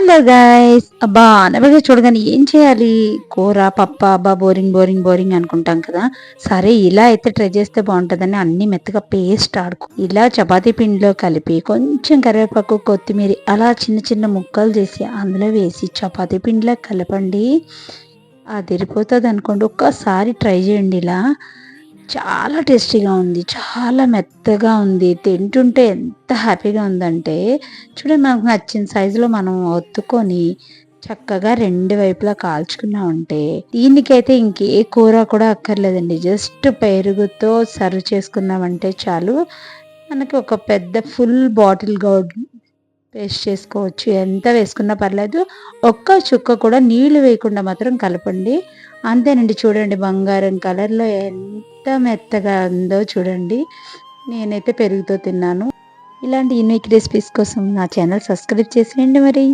Hello guys, అబ్బా అనవగా చూడగానే ఏం చేయాలి, కూర పప్ప, అబ్బా బోరింగ్ బోరింగ్ బోరింగ్ అనుకుంటాం కదా. సరే ఇలా అయితే ట్రై చేస్తే బాగుంటుందని అన్ని మెత్తగా పేస్ట్ ఇలా చపాతీ పిండిలో కలిపి కొంచెం కరివేపాకు కొత్తిమీర అలా చిన్న చిన్న ముక్కలు చేసి అందులో వేసి చపాతీ పిండిలో కలపండి. అదిరిపోతుంది అనుకోండి. ఒక్కసారి ట్రై చేయండి ఇలా. చాలా టేస్టీగా ఉంది, చాలా మెత్తగా ఉంది, తింటుంటే ఎంత హ్యాపీగా ఉందంటే చూడండి. మనకు నచ్చిన సైజులో మనం ఒత్తుకొని చక్కగా రెండు వైపులా కాల్చుకున్నామంటే దీనికైతే ఇంకే కూర కూడా అక్కర్లేదండి. జస్ట్ పెరుగుతో సర్వ్ చేసుకున్నామంటే చాలు. మనకి ఒక పెద్ద ఫుల్ బాటిల్ పేస్ట్ చేసుకోవచ్చు. ఎంత వేసుకున్నా పర్లేదు. ఒక్క చుక్క కూడా నీళ్లు వేయకుండా మాత్రం కలపండి. అంతేనండి. చూడండి బంగారం కలర్లో ఎంత మెత్తగా ఉందో చూడండి. నేనైతే పెరుగుతో తిన్నాను. ఇలాంటి యూనిక్ రెసిపీస్ కోసం నా ఛానల్ సబ్స్క్రైబ్ చేసేయండి మరి.